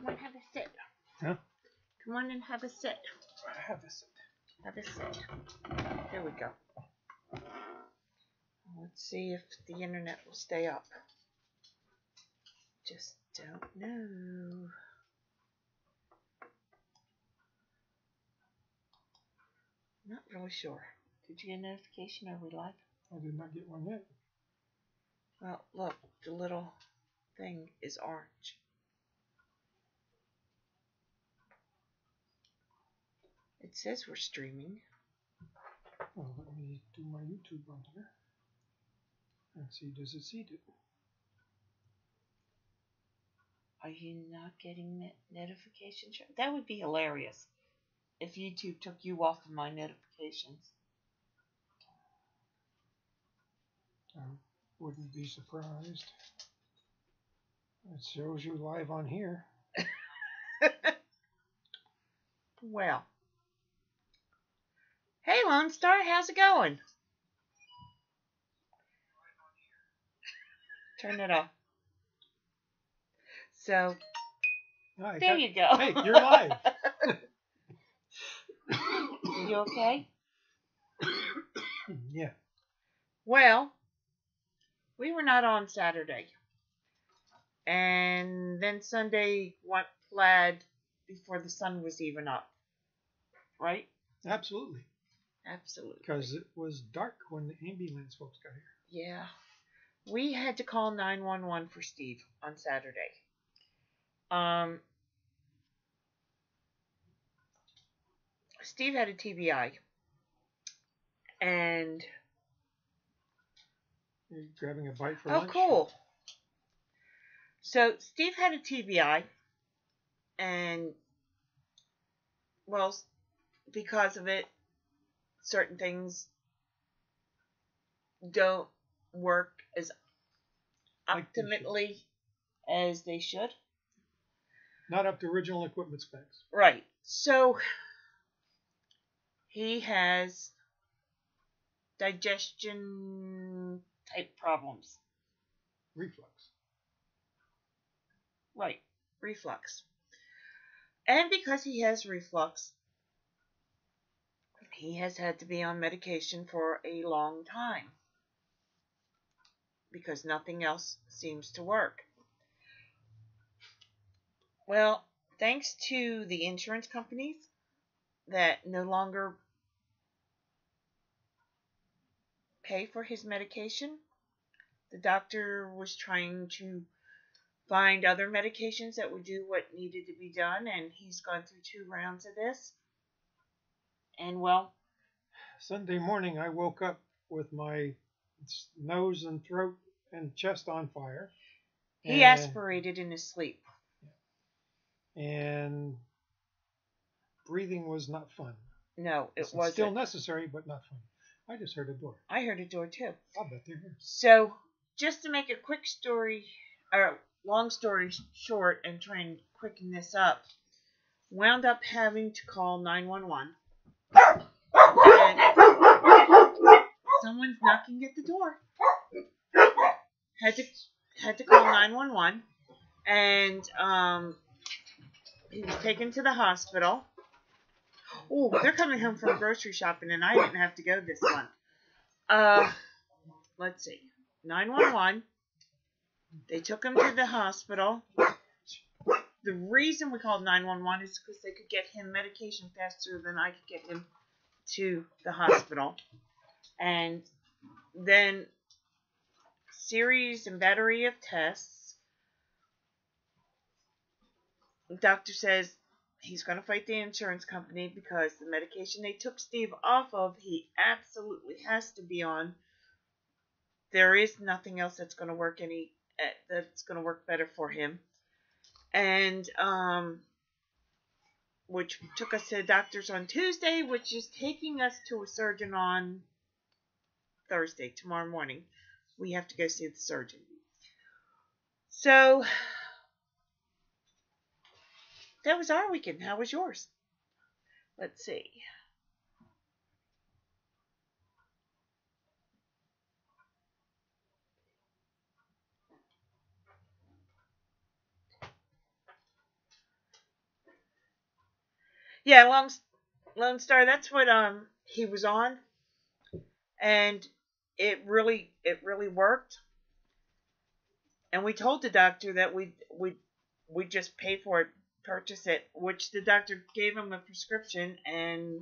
Come on, have a sit. Huh? Come on and have a sit. Have a sit. Have a sit. There we go. Let's see if the internet will stay up. Just don't know. Not really sure. Did you get a notification? Are we live? I did not get one yet. Well, look, the little thing is orange. It says we're streaming. Well, let me do my YouTube on here and see, does it see it? Are you not getting notifications? That would be hilarious if YouTube took you off of my notifications. I wouldn't be surprised. It shows you live on here. Well. Hey, Lone Star, how's it going? Turn it off. So, there you go. Hey, you're live. You okay? Yeah. Well, we were not on Saturday. And then Sunday went plaid before the sun was even up. Right? Absolutely. Absolutely. Because it was dark when the ambulance folks got here. Yeah. We had to call 911 for Steve on Saturday. Steve had a TBI. And... You're grabbing a bite for lunch? Oh, cool. So, Steve had a TBI. And, well, because of it, certain things don't work as optimally as they should. Not up to original equipment specs. Right. So, he has digestion type problems. Reflux. Right. Reflux. And because he has reflux, he has had to be on medication for a long time. Because nothing else seems to work. Well, thanks to the insurance companies that no longer pay for his medication, the doctor was trying to find other medications that would do what needed to be done, and he's gone through 2 rounds of this. And, well... Sunday morning, I woke up with my nose and throat and chest on fire. He aspirated in his sleep. And breathing was not fun. No, it wasn't. Still necessary, but not fun. I just heard a door. I heard a door, too. I'll bet they're here. So, just to make a quick story, or long story short, and try and quicken this up, wound up having to call 911. And someone's knocking at the door. Had to call 911, and he was taken to the hospital. Oh, they're coming home from grocery shopping, and I didn't have to go this one. Let's see. 911. They took him to the hospital. The reason we called 911 is because they could get him medication faster than I could get him to the hospital. And then series and battery of tests. The doctor says he's going to fight the insurance company because the medication they took Steve off of, he absolutely has to be on. There is nothing else that's going to work that's going to work better for him. And which took us to the doctor's on Tuesday, which is taking us to a surgeon on Thursday, tomorrow morning. We have to go see the surgeon. So that was our weekend. How was yours? Let's see. Yeah, Lone Star. That's what he was on, and it really worked. And we told the doctor that we just pay for it, purchase it, which the doctor gave him a prescription, and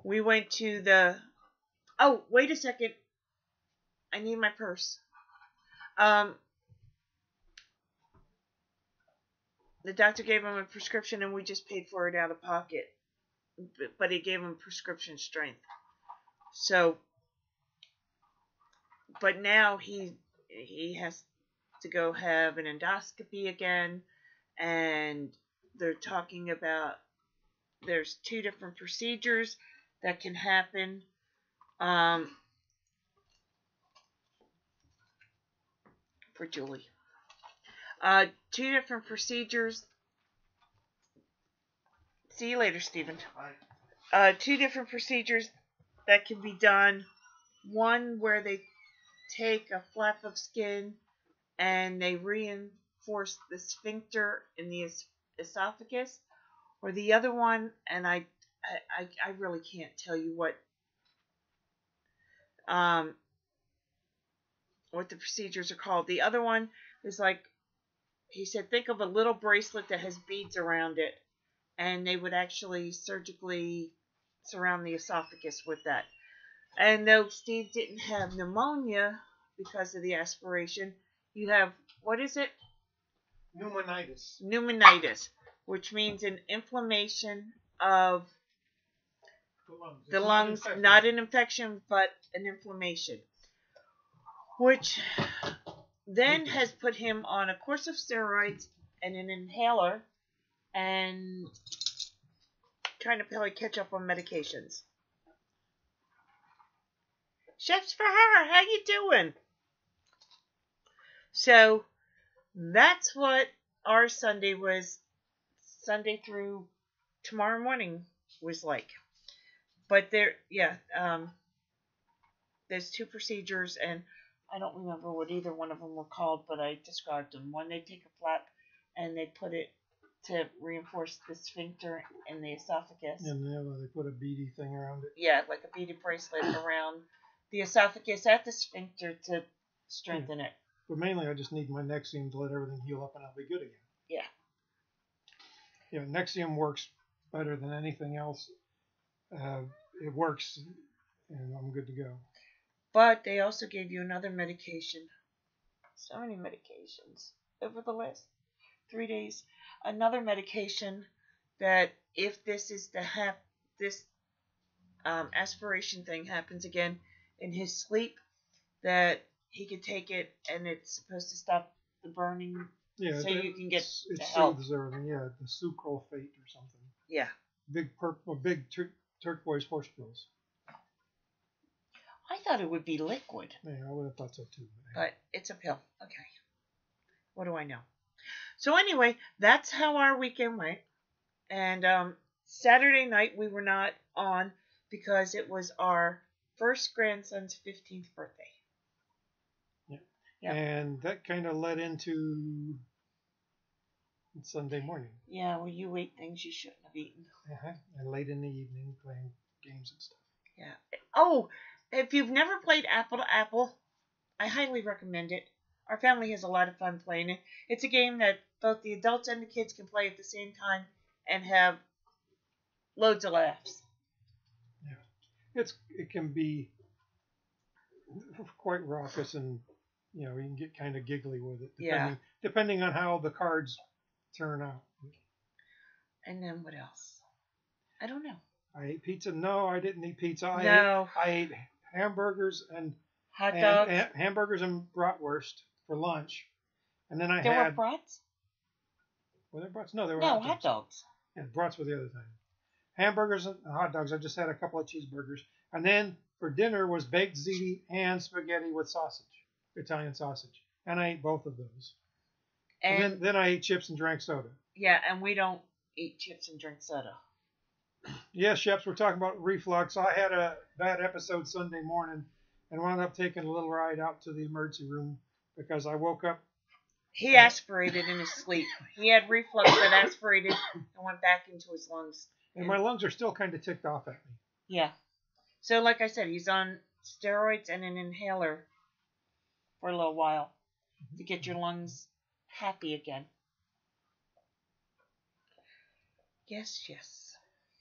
we went to the. Oh, wait a second. I need my purse. Um, the doctor gave him a prescription, and we just paid for it out of pocket. But he gave him prescription strength. So, but now he has to go have an endoscopy again, and they're talking about there's 2 different procedures that can happen. For Julie. 2 different procedures. See you later, Stephen. Bye. 2 different procedures that can be done. One where they take a flap of skin and they reinforce the sphincter in the esophagus, or the other one, and I really can't tell you what the procedures are called. The other one is like he said, think of a little bracelet that has beads around it, and they would actually surgically surround the esophagus with that. And though Steve didn't have pneumonia because of the aspiration, you have, what is it? Pneumonitis. Pneumonitis, which means an inflammation of the lungs, not an infection, but an inflammation, which then has put him on a course of steroids and an inhaler and trying to probably catch up on medications. Chefs for her, how you doing? So that's what our Sunday through tomorrow morning was like. But there's 2 procedures, and I don't remember what either one of them were called, but I described them. One, they take a flap and they put it to reinforce the sphincter in the esophagus. And the other, they put a beady thing around it. Yeah, like a beaded bracelet around the esophagus at the sphincter to strengthen it. But mainly, I just need my Nexium to let everything heal up, and I'll be good again. Yeah. Yeah, Nexium works better than anything else. It works, and I'm good to go. But they also gave you another medication. So many medications over the last 3 days. Another medication that if this is this aspiration thing happens again in his sleep, that he could take it, and it's supposed to stop the burning. Yeah, so you can get it help. soothes everything. Yeah, the sucralfate or something. Yeah. Big turquoise horse pills. I thought it would be liquid. Yeah, I would have thought so too. But it's a pill. Okay. What do I know? So anyway, that's how our weekend went. And Saturday night we were not on because it was our first grandson's 15th birthday. Yeah. Yep. And that kind of led into Sunday morning. Yeah, well, you ate things you shouldn't have eaten. And late in the evening playing games and stuff. Yeah. Oh, if you've never played Apple to Apple, I highly recommend it. Our family has a lot of fun playing it. It's a game that both the adults and the kids can play at the same time and have loads of laughs. Yeah. It can be quite raucous, and you can get kind of giggly with it depending on how the cards turn out. And then what else? I don't know. I ate pizza. No, I didn't eat pizza. No. I ate hamburgers and hot dogs. Hamburgers and bratwurst for lunch. And then there were brats? Were there brats? No, there were hot dogs. Yeah, brats were the other time. Hamburgers and hot dogs. I just had a couple of cheeseburgers. And then for dinner was baked ziti and spaghetti with sausage, Italian sausage. And I ate both of those. And then I ate chips and drank soda. Yeah, and we don't eat chips and drink soda. Yeah, chefs, we're talking about reflux. I had a bad episode Sunday morning and wound up taking a little ride out to the emergency room because I woke up He aspirated in his sleep. He had reflux that aspirated and went back into his lungs. And my lungs are still kind of ticked off at me. Yeah. So, like I said, he's on steroids and an inhaler for a little while to get your lungs happy again. Yes, yes.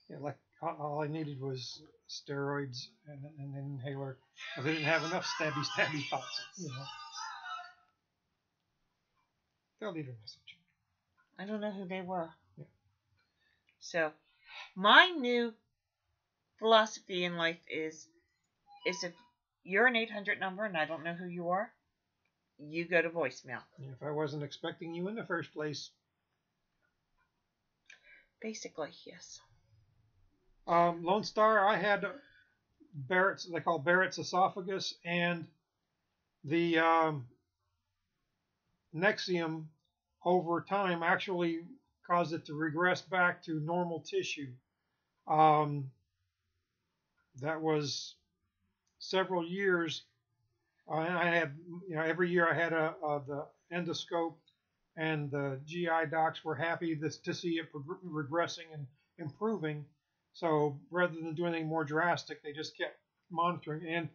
Yeah, like all I needed was steroids and an inhaler. But they didn't have enough stabby pots. You know. They'll leave a message. I don't know who they were. Yeah. So, my new philosophy in life is if you're an 800 number and I don't know who you are, you go to voicemail. If I wasn't expecting you in the first place. Basically, yes. Lone Star, I had Barrett's, they call Barrett's esophagus, and the Nexium over time actually caused it to regress back to normal tissue. That was several years. And I had, every year I had the endoscope, and the GI docs were happy to see it regressing and improving. So rather than do anything more drastic, they just kept monitoring. And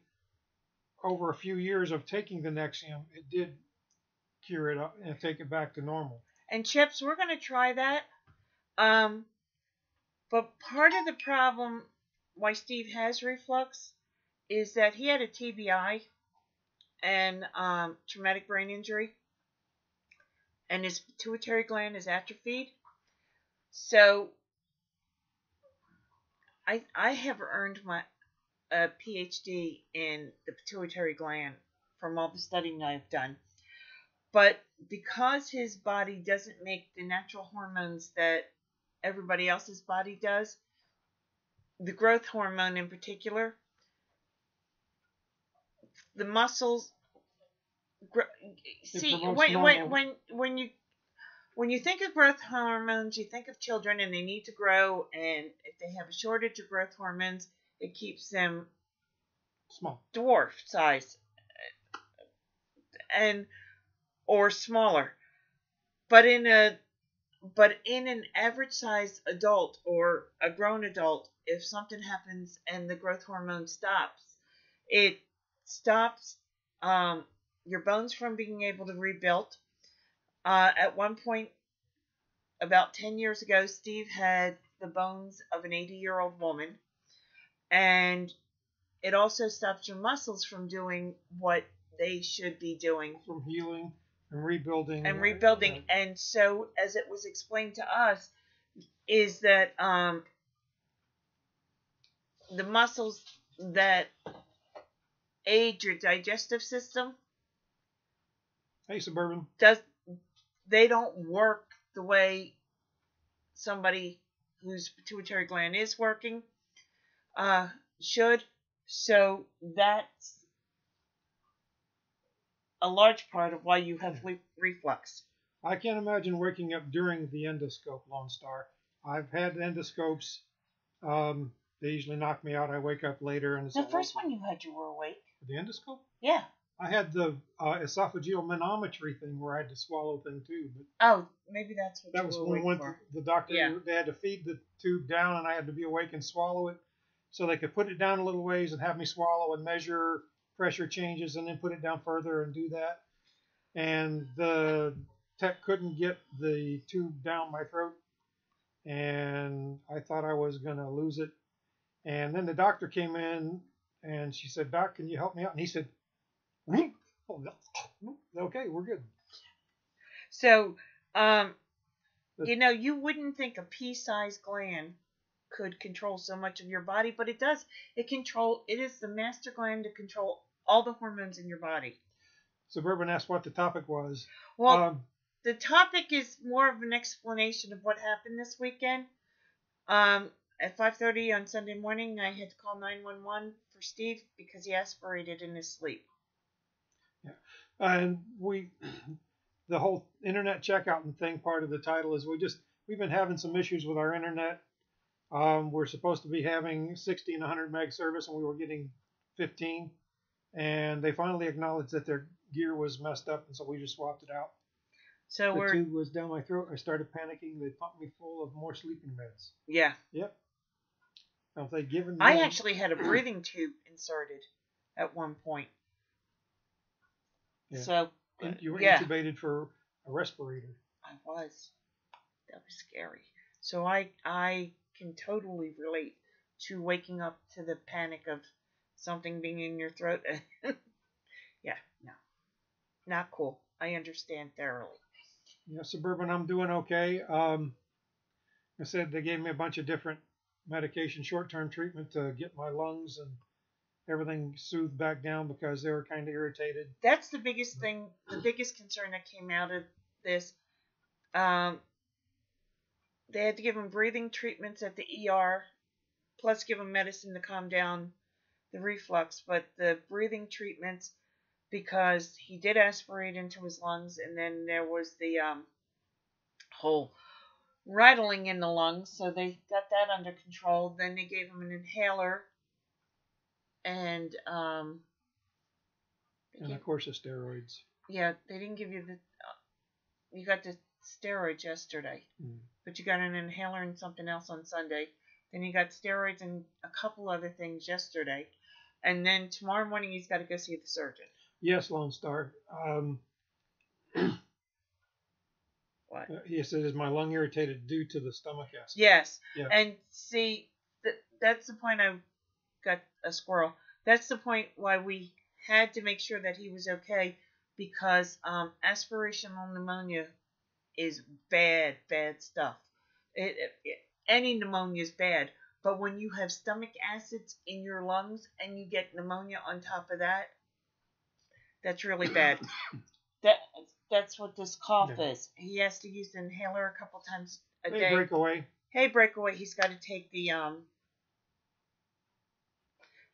over a few years of taking the Nexium, it did cure it up and take it back to normal. And Chips, we're going to try that. But part of the problem why Steve has reflux is that he had a TBI and traumatic brain injury, and his pituitary gland is atrophied. So I have earned my PhD in the pituitary gland from all the studying I've done. But because his body doesn't make the natural hormones that everybody else's body does, the growth hormone in particular, the muscles. See, when you think of growth hormones, you think of children and they need to grow, and if they have a shortage of growth hormones, it keeps them small, dwarf size, or smaller. But in an average sized adult or a grown adult, if something happens and the growth hormone stops, it stops your bones from being able to rebuild. At one point, about 10 years ago, Steve had the bones of an 80-year-old woman, and it also stops your muscles from doing what they should be doing. From healing and rebuilding. And so, as it was explained to us, is that the muscles that aid your digestive system, hey, Suburban, they don't work the way somebody whose pituitary gland is working should. So that's a large part of why you have reflux. I can't imagine waking up during the endoscope, Lone Star. I've had endoscopes. They usually knock me out. I wake up later. And the first one you had, you were awake. The endoscope? Yeah. I had the esophageal manometry thing where I had to swallow thing too. But oh, maybe that's what that was when we went to the doctor. Yeah. They had to feed the tube down, and I had to be awake and swallow it. So they could put it down a little ways and have me swallow and measure pressure changes, and then put it down further and do that. And the tech couldn't get the tube down my throat, and I thought I was going to lose it. And then the doctor came in, and she said, "Doc, can you help me out?" And he said, "Oh, okay, we're good." So, you wouldn't think a pea-sized gland could control so much of your body, but it does. It is the master gland to control all the hormones in your body. Suburban asked what the topic was. Well, the topic is more of an explanation of what happened this weekend. At 5:30 on Sunday morning, I had to call 911 for Steve because he aspirated in his sleep. Yeah, and the whole internet checkout and thing, part of the title is we've been having some issues with our internet. We're supposed to be having 60 and 100 meg service, and we were getting 15. And they finally acknowledged that their gear was messed up, and so we just swapped it out. So the we're tube was down my throat. I started panicking. They pumped me full of more sleeping meds. yeah. Yep. Now, if they'd given I them, actually had a breathing tube inserted at one point. Yeah. So you were yeah, intubated for a respirator. I was. That was scary. So I can totally relate to waking up to the panic of something being in your throat. Yeah, no, not cool. I understand thoroughly. Yeah, Suburban, I'm doing okay. I said they gave me a bunch of different medication, short-term treatment to get my lungs and everything soothed back down because they were kind of irritated. That's the biggest thing, the biggest concern that came out of this. Um, they had to give him breathing treatments at the ER, plus give him medicine to calm down the reflux. But the breathing treatments, because he did aspirate into his lungs, and then there was the whole rattling in the lungs, so they got that under control. Then they gave him an inhaler, and of course the steroids. yeah, they didn't give you the. You got the steroids yesterday, but you got an inhaler and something else on Sunday. Then you got steroids and a couple other things yesterday, and then tomorrow morning he's got to go see the surgeon. Yes, Lone Star. What? He said, "Is my lung irritated due to the stomach acid?" Yes. Yeah. And see, that's the point I got a squirrel. That's the point why we had to make sure that he was okay, because aspirational pneumonia is bad stuff. Any pneumonia is bad, but when you have stomach acids in your lungs and you get pneumonia on top of that, that's really bad. That's what this cough is. He has to use the inhaler a couple times a day. Breakaway. Hey, Breakaway. He's got to take the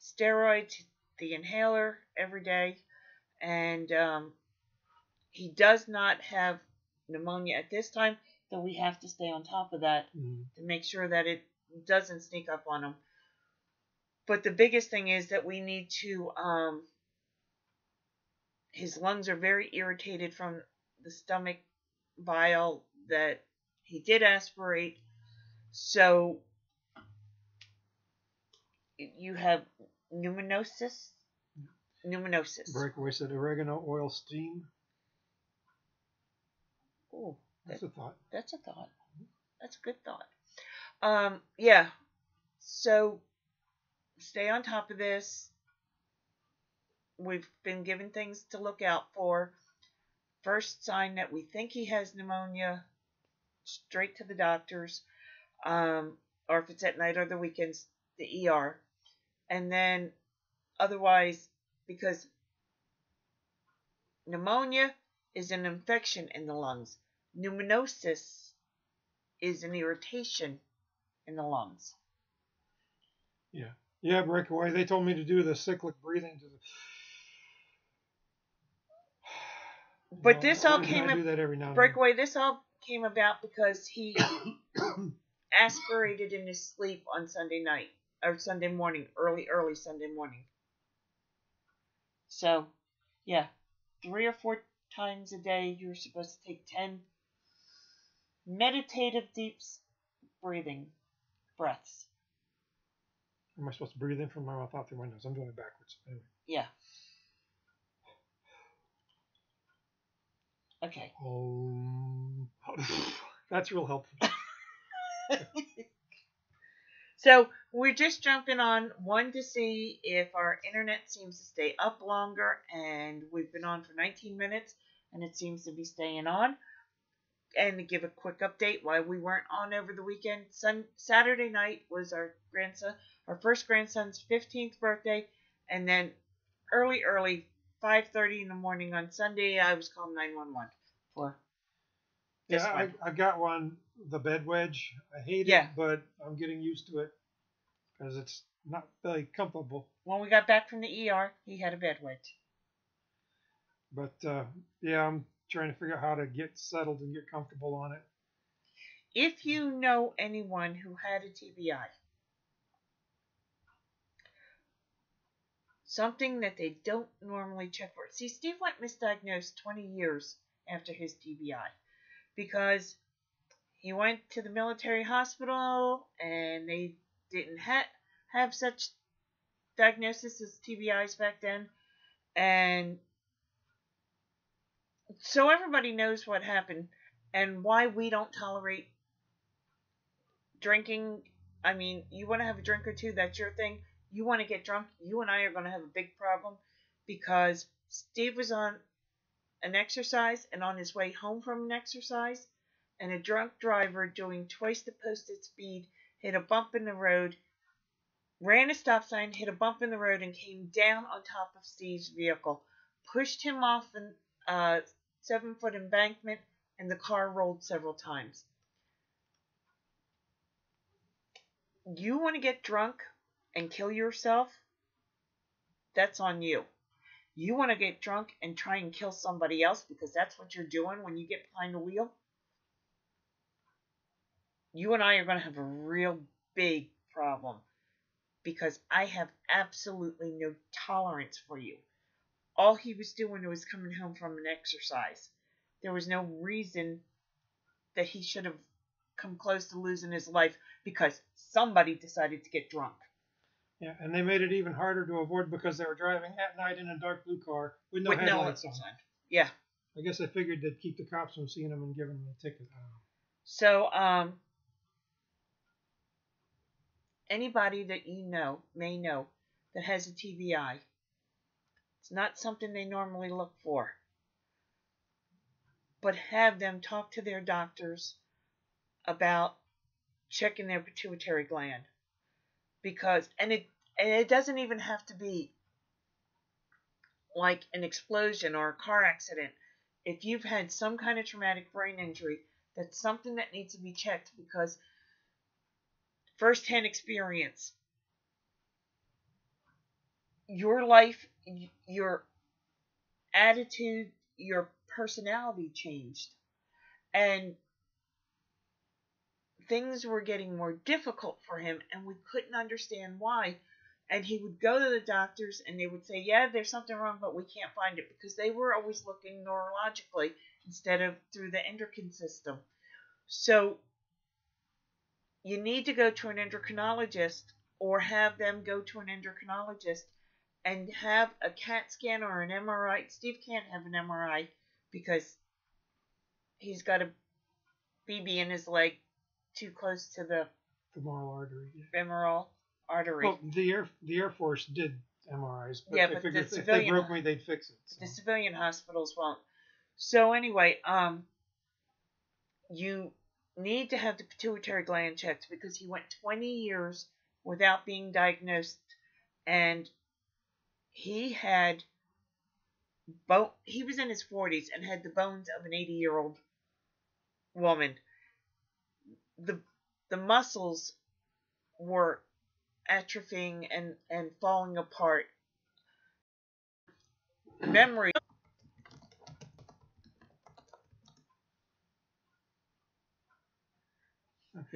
steroids, the inhaler every day, and he does not have pneumonia at this time, though we have to stay on top of that to make sure that it doesn't sneak up on him. But the biggest thing is that we need to his lungs are very irritated from the stomach bile that he did aspirate. So you have pneumonitis. Breakaway said oregano oil steam. Oh, that's a thought. That's a thought. That's a good thought. Yeah. So stay on top of this. We've been given things to look out for. First sign that we think he has pneumonia, straight to the doctors, or if it's at night or the weekends, the ER. And then otherwise, because pneumonia is an infection in the lungs, pneumonitis is an irritation in the lungs. Yeah, Breakaway. They told me to do the cyclic breathing. But this all came. I do that every now and Breakaway. This all came about because he aspirated in his sleep on Sunday night or Sunday morning, early Sunday morning. So, yeah, 3 or 4 times a day you're supposed to take 10 meditative deep breathing breaths. Am I supposed to breathe in from my mouth out through my nose? I'm doing it backwards. Anyway. Yeah. Okay. That's real helpful. So we're just jumping on one to see if our internet seems to stay up longer, and we've been on for 19 minutes and it seems to be staying on. And to give a quick update why we weren't on over the weekend. Saturday night was our first grandson's 15th birthday, and then early 5:30 in the morning on Sunday I was calling 911 for this one. I got one, the bed wedge. I hate it, but I'm getting used to it because it's not very comfortable. When we got back from the ER, he had a bed wedge. But I'm trying to figure out how to get settled and get comfortable on it. If you know anyone who had a TBI, something that they don't normally check for. See, Steve went misdiagnosed 20 years after his TBI. because he went to the military hospital and they didn't have such diagnosis as TBIs back then. And so everybody knows what happened and why we don't tolerate drinking. I mean, you want to have a drink or two, that's your thing. You want to get drunk, you and I are going to have a big problem, because Steve was on an exercise and on his way home from an exercise, and a drunk driver doing twice the posted speed hit a bump in the road, ran a stop sign, hit a bump in the road, and came down on top of Steve's vehicle, pushed him off a 7-foot embankment, and the car rolled several times. You want to get drunk and kill yourself? That's on you. You want to get drunk and try and kill somebody else because that's what you're doing when you get behind the wheel? You and I are going to have a real big problem, because I have absolutely no tolerance for you. All he was doing was coming home from an exercise. There was no reason that he should have come close to losing his life because somebody decided to get drunk. Yeah, and they made it even harder to avoid because they were driving at night in a dark blue car with no headlights on. Yeah. I guess I figured they'd keep the cops from seeing them and giving them a ticket. I don't know. So, anybody that you know, may know, that has a TBI, it's not something they normally look for. But have them talk to their doctors about checking their pituitary gland. Because, and it doesn't even have to be like an explosion or a car accident. If you've had some kind of traumatic brain injury, that's something that needs to be checked, because first-hand experience, your life, your attitude, your personality changed. And things were getting more difficult for him, and we couldn't understand why. And he would go to the doctors, and they would say, yeah, there's something wrong, but we can't find it, because they were always looking neurologically instead of through the endocrine system. So you need to go to an endocrinologist, or have them go to an endocrinologist and have a CAT scan or an MRI. Steve can't have an MRI because he's got a BB in his leg too close to the femoral artery. Femoral artery. Well, the Air Force did MRIs, but yeah, they but figured the if they broke me, they'd fix it. So. The civilian hospitals won't. So anyway, you need to have the pituitary gland checked, because he went 20 years without being diagnosed, and he was in his 40s and had the bones of an 80-year-old woman. The muscles were atrophying and falling apart. Memory.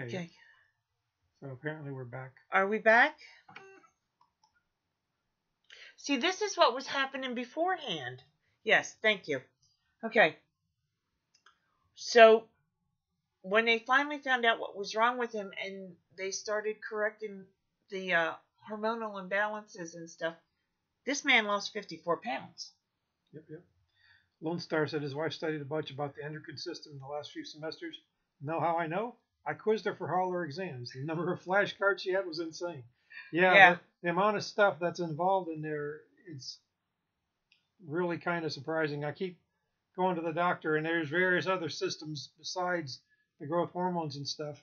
Okay. So apparently we're back. Are we back? See, this is what was happening beforehand. Yes, thank you. Okay. So when they finally found out what was wrong with him, and they started correcting the hormonal imbalances and stuff, this man lost 54 pounds. Yep. Lone Star said his wife studied a bunch about the endocrine system in the last few semesters. Know how I know? I quizzed her for all her exams. The number of flashcards she had was insane. Yeah. The amount of stuff that's involved in there, it's really kind of surprising. I keep going to the doctor, and there's various other systems besides the growth hormones and stuff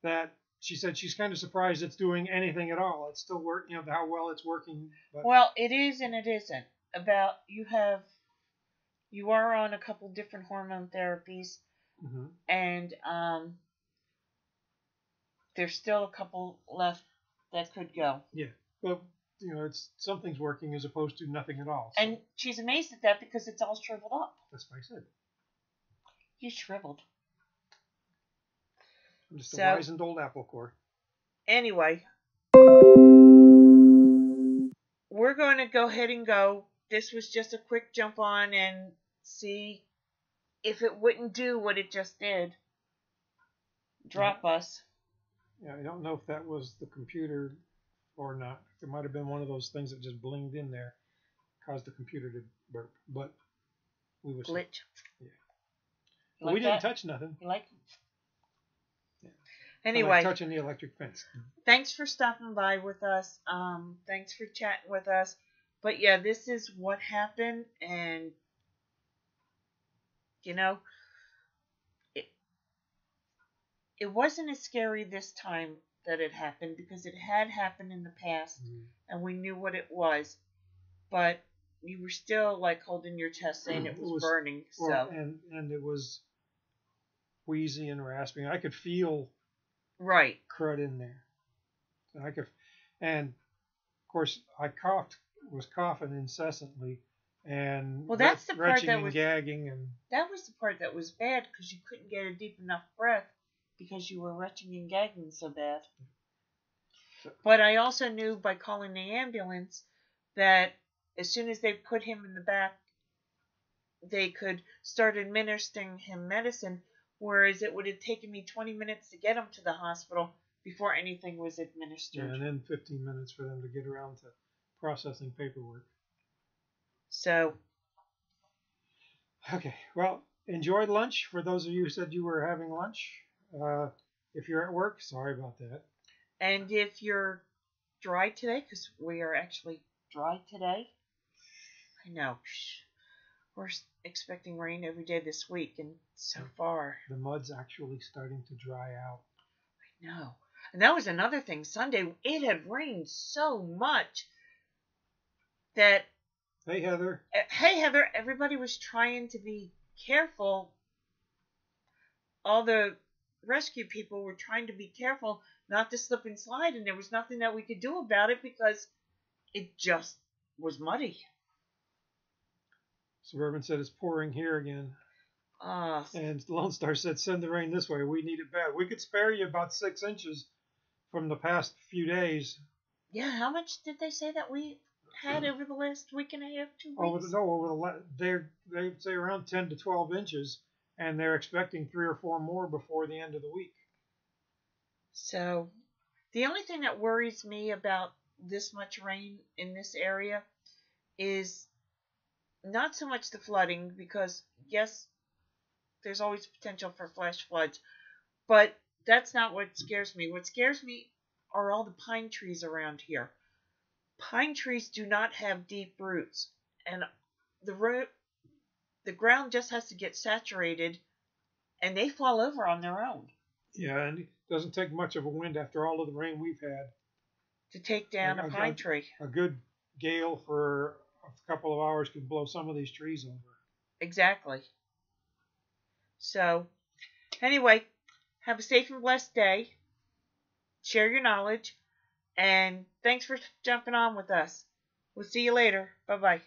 that she said she's kind of surprised it's doing anything at all. It's still working, how well it's working. But. Well, it is and it isn't. You are on a couple different hormone therapies, mm-hmm. and there's still a couple left that could go. Yeah, but it's something's working as opposed to nothing at all. So. And she's amazed at that because it's all shriveled up. That's what I said. You shriveled. I'm just a wizened old apple core. Anyway, we're going to go ahead and go. This was just a quick jump on and see if it wouldn't do what it just did, drop us. Yeah, I don't know if that was the computer or not. It might have been one of those things that just blinged in there, caused the computer to burp. But we were Glitch. Yeah. You But like we didn't that? touch nothing. You like it? Yeah. Anyway, Like touching the electric fence. thanks for stopping by with us. Thanks for chatting with us. But yeah, this is what happened, and you know, it wasn't as scary this time that it happened because it had happened in the past, and we knew what it was. But you were still like holding your chest, saying it was burning. Well, So and it was wheezy and rasping. I could feel right crud in there. And I could, and of course I was coughing incessantly, and well, that's the part retching that and was gagging, and that was the part that was bad because you couldn't get a deep enough breath because you were retching and gagging so bad. But I also knew by calling the ambulance that as soon as they put him in the back, they could start administering him medicine, whereas it would have taken me 20 minutes to get him to the hospital before anything was administered. and then 15 minutes for them to get around to processing paperwork. So, okay, well, enjoy lunch. For those of you who said you were having lunch, if you're at work, sorry about that. and if you're dry today, because we are actually dry today, I know, we're expecting rain every day this week, and so far, the mud's actually starting to dry out. I know. And that was another thing. Sunday, it had rained so much that Hey, Heather. Everybody was trying to be careful. All the rescue people were trying to be careful not to slip and slide, and there was nothing that we could do about it because it just was muddy. Suburban said it's pouring here again. And Lone Star said, send the rain this way. We need it bad. We could spare you about 6 inches from the past few days. Yeah, how much did they say that we had over the last week and a half, 2 weeks? They say around 10 to 12 inches, and they're expecting 3 or 4 more before the end of the week. So, the only thing that worries me about this much rain in this area is not so much the flooding, because yes, there's always potential for flash floods, but that's not what scares me. What scares me are all the pine trees around here. Pine trees do not have deep roots, and the ground just has to get saturated, and they fall over on their own. Yeah, and it doesn't take much of a wind after all of the rain we've had to take down a pine tree. A good gale for a couple of hours could blow some of these trees over. Exactly. So, anyway, have a safe and blessed day. Share your knowledge. And thanks for jumping on with us. We'll see you later. Bye-bye.